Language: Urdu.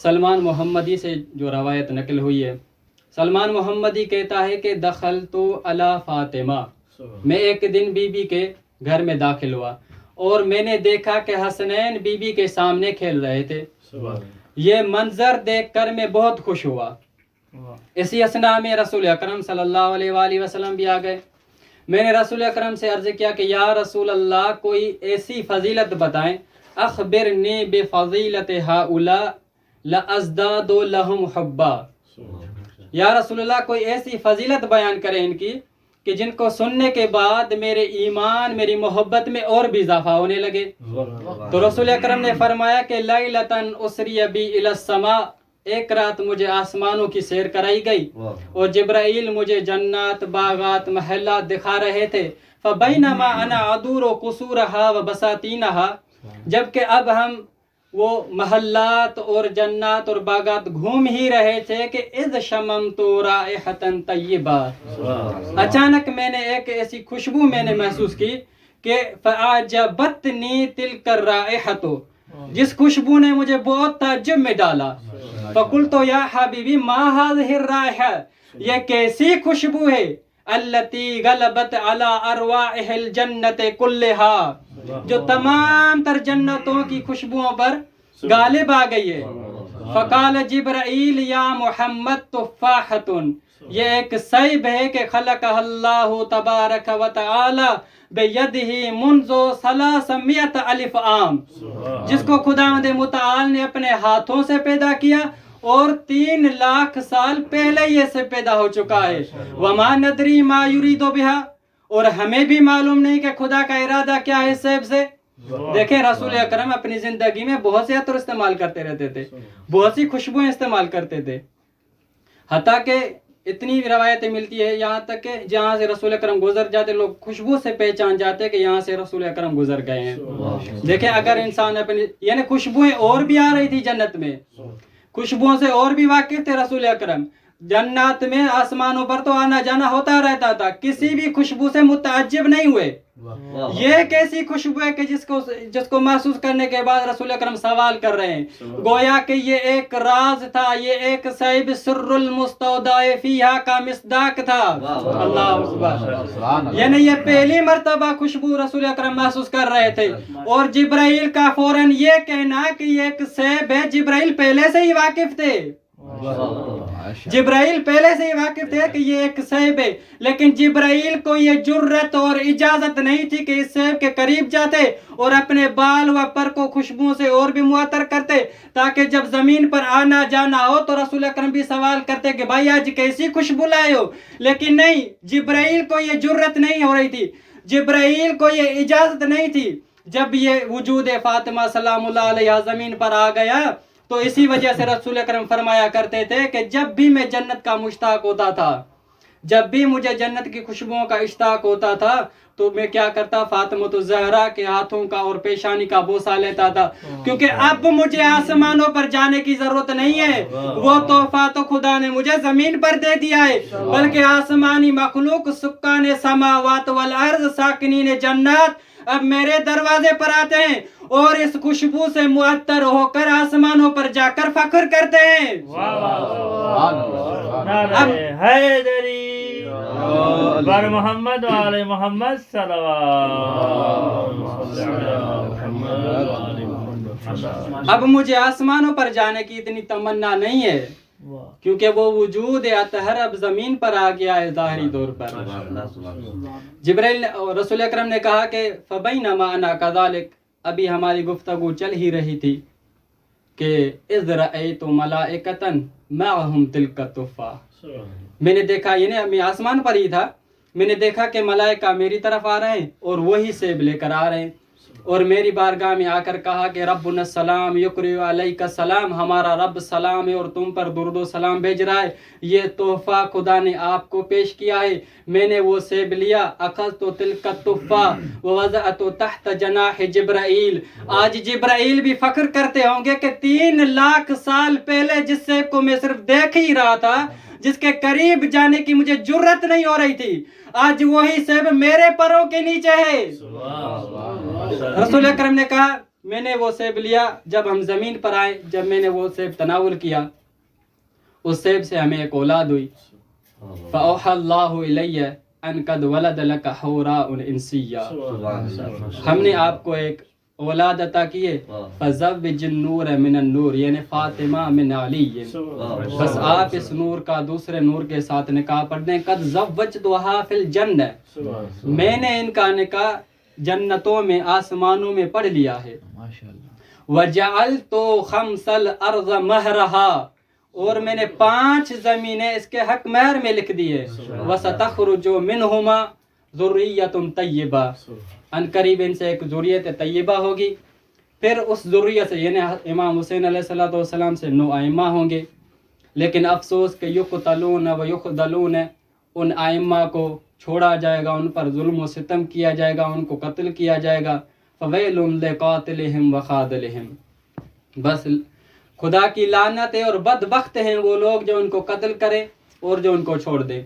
سلمان محمدی سے جو روایت نقل ہوئی ہے، سلمان محمدی کہتا ہے کہ دخلت علی فاطمہ، میں ایک دن بی بی کے گھر میں داخل ہوا اور میں نے دیکھا کہ حسنین بی بی کے سامنے کھیل رہے تھے۔ یہ منظر دیکھ کر میں بہت خوش ہوا۔ اسی اثناء میں رسول اکرم صلی اللہ علیہ وآلہ وسلم بھی آ گئے۔ میں نے رسول اکرم سے عرض کیا کہ یا رسول اللہ، کوئی ایسی فضیلت بتائیں، اخبرنی بفضیلت ہؤلاء لازداد لہم حبا، یا رسول اللہ کوئی ایسی فضیلت بیان کریں ان کی کہ جن کو سننے کے بعد میرے ایمان، میری محبت میں اور بھی اضافہ ہونے لگے۔ تو رسول اکرم نے فرمایا کہ لیلۃ اسری بی الی السماء، ایک رات مجھے آسمانوں کی سیر کرائی گئی اور جبرائیل مجھے جنات، باغات، محلات دکھا رہے تھے۔ فبینما انا ادور قصورها وبساتینها، جبکہ اب ہم وہ محلات اور جنات اور باغات گھوم ہی رہے تھے کہ اذ شممت رائحۃ طیبہ، اچانک میں نے ایک ایسی خوشبو میں نے محسوس کی کہ فاعجبتنی تلک الرائحۃ، جس خوشبو نے مجھے بہت تعجب میں ڈالا۔ فقلت یا حبیبی ما هذه الرائحہ، یہ کیسی خوشبو ہے؟ التی غلبت علی ارواح الجنت کلہا، جو تمام تر جنتوں کی خوشبوؤں پر غالب آ گئی ہے۔ فقال جبرائیل یا محمد تفاحۃ، یہ ایک سیب ہے کہ خلقہ اللہ تبارک و تعالی بیدہ منذ 300 الف عام، جس کو خداوند متعال نے اپنے ہاتھوں سے پیدا کیا اور 3 لاکھ سال پہلے یہ سے پیدا ہو چکا ہے۔ وما ندری ما یرید بہا، اور ہمیں بھی معلوم نہیں کہ خدا کا ارادہ کیا ہے اس سیب سے۔ دیکھیں رسول اکرم اپنی زندگی میں بہت سے عطر استعمال کرتے رہتے تھے، بہت سی خوشبوئیں استعمال کرتے تھے، حتیٰ کہ اتنی روایتیں ملتی ہے یہاں تک کہ جہاں سے رسول اکرم گزر جاتے لوگ خوشبو سے پہچان جاتے کہ یہاں سے رسول اکرم گزر گئے ہیں۔ دیکھیں اگر انسان اپنی یعنی خوشبوئیں اور بھی آ رہی تھی جنت میں، خوشبوؤں سے اور بھی واقف تھے رسول اکرم۔ جنات میں آسمانوں پر تو آنا جانا ہوتا رہتا تھا، کسی بھی خوشبو سے متعجب نہیں ہوئے۔ یہ کیسی خوشبو ہے کہ جس کو محسوس کرنے کے بعد رسول اکرم سوال کر رہے ہیں، گویا کہ یہ ایک راز تھا، یہ ایک سیب سر المستودع فیہا کا مصداق تھا۔ اللہ اکبر، یعنی یہ پہلی مرتبہ خوشبو رسول اکرم محسوس کر رہے تھے، اور جبرائیل کا فوراً یہ کہنا کہ یہ ایک سیب ہے، جبرائیل پہلے سے ہی واقف تھے، جبرائیل پہلے سے ہی واقف تھے کہ یہ ایک سیب ہے، لیکن جبرائیل کو یہ جرت اور اجازت نہیں تھی کہ اس سیب کے قریب جاتے اور اپنے بال و پر کو خوشبو سے اور بھی معطر کرتے، تاکہ جب زمین پر آنا جانا ہو تو رسول اکرم بھی سوال کرتے کہ بھائی آج کیسی خوشبو لائے ہو۔ لیکن نہیں، جبرائیل کو یہ جرت نہیں ہو رہی تھی، جبرائیل کو یہ اجازت نہیں تھی۔ جب یہ وجود فاطمہ سلام اللہ علیہ زمین پر آ گیا تو اسی وجہ سے رسول اکرم فرمایا کرتے تھے کہ جب بھی میں جنت کا مشتاق ہوتا تھا، جب بھی مجھے جنت کی خوشبوؤں کا اشتاق ہوتا تھا تو میں کیا کرتا، فاطمہ الزہرا کے ہاتھوں کا اور پیشانی کا بوسہ لیتا تھا، کیونکہ اب مجھے آسمانوں پر جانے کی ضرورت نہیں ہے، وہ تحفہ تو خدا نے مجھے زمین پر دے دیا ہے، بلکہ آسمانی مخلوق سکان سماوات والارض ساکنین جنات اب میرے دروازے پر آتے ہیں اور اس خوشبو سے معطر ہو کر آسمانوں پر جا کر فخر کرتے ہیں۔ حیدری بر محمد و آل محمد اب مجھے آسمانوں پر جانے کی اتنی تمنا نہیں ہے، کیونکہ وہ وجود اطہر اب زمین پر آ گیا ہے ظاہری طور پر۔ جبرائیل رسول اکرم نے کہا کہ فبینما انا کذالک، ابھی ہماری گفتگو چل ہی رہی تھی کہ اذ رأیت ملائکۃ معہم تلک التفاح، میں نے دیکھا، یعنی میں آسمان پر ہی تھا، میں نے دیکھا کہ ملائکہ میری طرف آ رہے ہیں اور وہی سیب لے کر آ رہے ہیں، اور میری بارگاہ میں آ کر کہا کہ ربنا السلام یقرئ علیک السلام، ہمارا رب سلام ہے اور تم پر درود و سلام بھیج رہا ہے، یہ تحفہ خدا نے آپ کو پیش کیا ہے۔ میں نے وہ سیب لیا، اخذت تلک التفاح ووضعت تحت جناح جبرائیل۔ آج جبرائیل بھی فخر کرتے ہوں گے کہ 3 لاکھ سال پہلے جس سیب کو میں صرف دیکھ ہی رہا تھا، جس کے قریب جانے کی مجھے جرت نہیں ہو رہی تھی، آج وہی سیب میرے پروں کے نیچے ہے۔ رسول اکرم نے کہا میں نے وہ سیب لیا، جب ہم زمین پر آئے، جب میں نے وہ سیب تناول کیا، اس سیب سے ہمیں ایک اولاد ہوئی. فَأَوْحَى اللَّهُ إِلَيَّ أَنْ قَدْ وَلَدَ لَكَ حُورَاءٌ إِنسِيَّةٌ، ہم نے آپ کو ایک اولاد عطا کیے. فَزَوِّجِ النُّورَ مِنَ النُّورِ، یعنی فاطمہ من علی، بس آپ اس نور کا دوسرے نور کے ساتھ نکاح پڑھ دیں. قَدْ زَوَّجْتُهَا فِي الْجَنَّةِ، میں نے ان کا نکاح جنتوں میں، آسمانوں میں پڑھ لیا ہے. وَجَعَلْتُ خَمْسَ الْأَرْضَ مَهْرَهَا، اور میں نے 5 زمینیں اس کے حق مہر میں لکھ دیے. وَسَتَخْرُجُ مِنْهُمَا ذُرِّيَّةٌ طَيِّبَةٌ، ان قریب ان سے ایک ذریت طیبہ ہوگی. پھر اس ذریت سے یعنی امام حسین علیہ السلام سے 9 ائمہ ہوں گے. لیکن افسوس کہ یقتلون و یخذلون، ان ائمہ کو چھوڑا جائے گا، ان پر ظلم و ستم کیا جائے گا، ان کو قتل کیا جائے گا. فویل لقاتلہم وخاذلہم، بس خدا کی لعنت ہے اور بدبخت ہیں وہ لوگ جو ان کو قتل کرے اور جو ان کو چھوڑ دے.